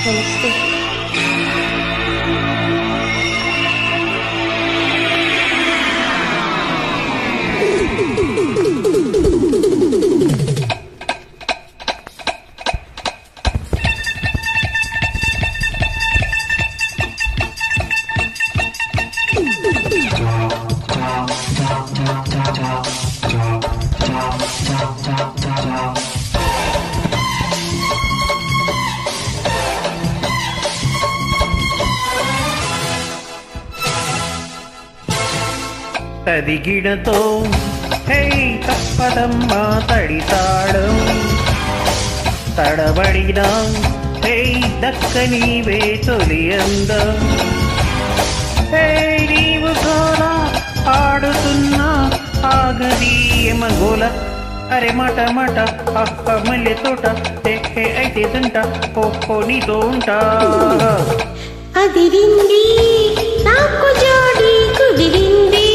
నమస్తే. తదిగిడతో హే తప్పదమ్మా తడితాడం తడబడినా హే దక్కనీవే తొలి అందం హే నీవు గోల ఆడుతున్నా ఆగదీయమ గోల అరే మాట మాట అక్క మల్లె తోట హే అయితే తుంట ఓ నీతో ఉంటా అదిరింది నాకు జోడి కుదిరింది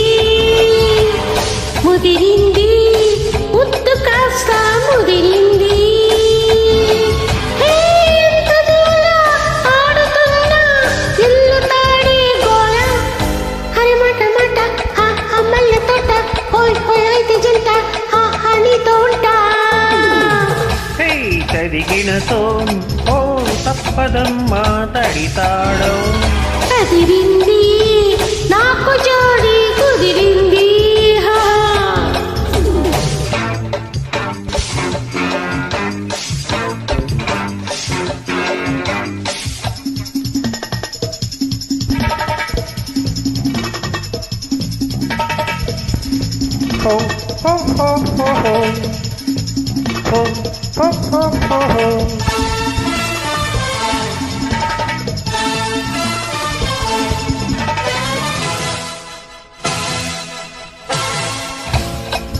ముదిరింది ముద్దు కాస్త ముదిరింది ఆడుతున్నా ఇల్లు తాడే గోళ హరి మాట మాట మల్లె తోట హోయ్ హోయ్ అయితే జంట నీతో ఉంటా తదిగినతో ఓ తప్పదమ్మా తడితాడో అదిరింది నాకు జోడి కుదిరింది ho ho ho ho ho ho ho ho ho ho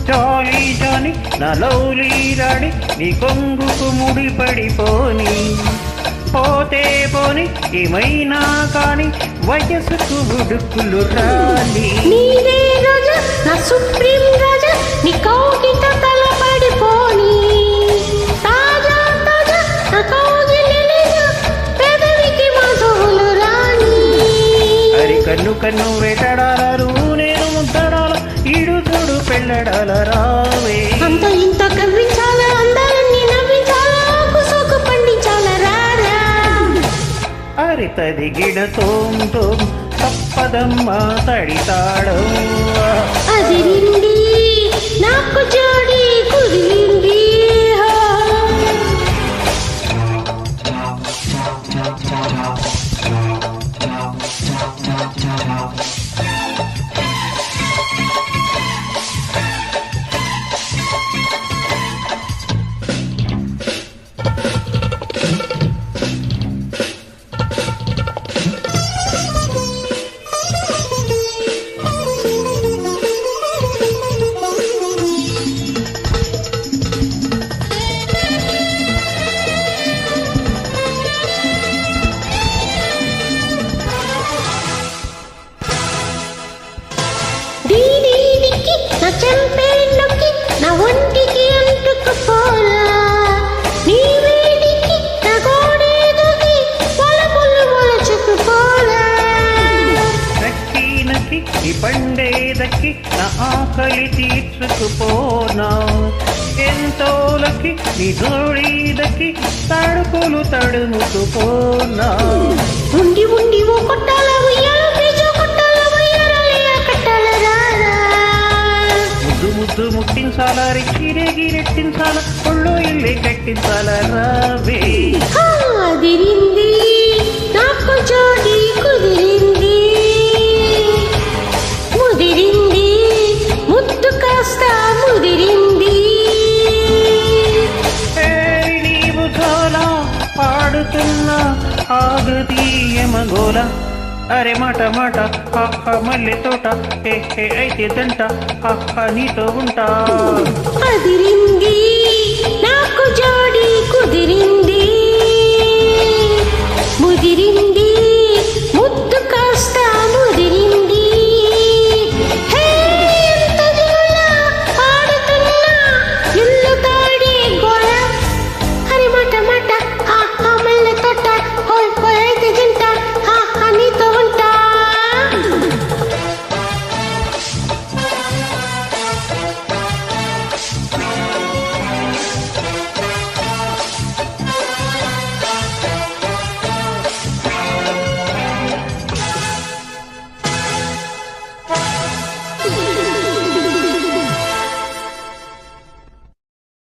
జాలి జాని నా లౌలీ రాణి నీ కొంగుకు ముడి పడిపోని పోతే పోని ఏమైనా కాని వయసుకు ఉడుకులు రాని నీవే రోజా నా సుప్రీం రాజా నీ కౌగిట తలపడిపోని తాజా తాజా నా కౌగిలిలో పెదవికి మధువులు రాని అరి కన్ను కన్ను వేటాడాలరు నేను ముద్దడాల ఈడు చూడు పెళ్ళడాల రావే అంత ఇంత కవ్వించాల అందాలన్నీ నవ్వించాల కుసోకు పండించాల రారా అరి తదిగిడతో తప్పదమ్మా తడితాడం అదిరింది నాకు జోడి కుదిరింది నా చెంపే నొక్కి నా ఒంటికి అంటుకుపోలా నీ వేడికి నా గోడే దొకి పొలములు మొలచుకుపోలా నక్కి నక్కి ఈ పండే దక్కి నా ఆకలి తీర్చుకుపోనా ఎంతోలకి నీ జోడి దక్కి తడుపులు తడుముకుపోనా ఉండి ఉండి ఓ కొట్టాల ఉయ్యాల బీజో కొట్టాల ఉయ్యాల కట్టాల రారా ముద్దు ముద్దు ముట్టించాల రెక్కి రెట్టించాల ఒళ్ళు ఇల్లి కట్టించాల రావే అదిరింది నాకు జోడి కుదిరింది ముదిరింది ముద్దు కాస్త ముదిరింది నీవు గోలా పాడుతున్నా ఆగదీయమగోల అరే మాట మాట మల్లె తోట అయితే దంట నీతో ఉంటా అదిరింది నాకు జోడి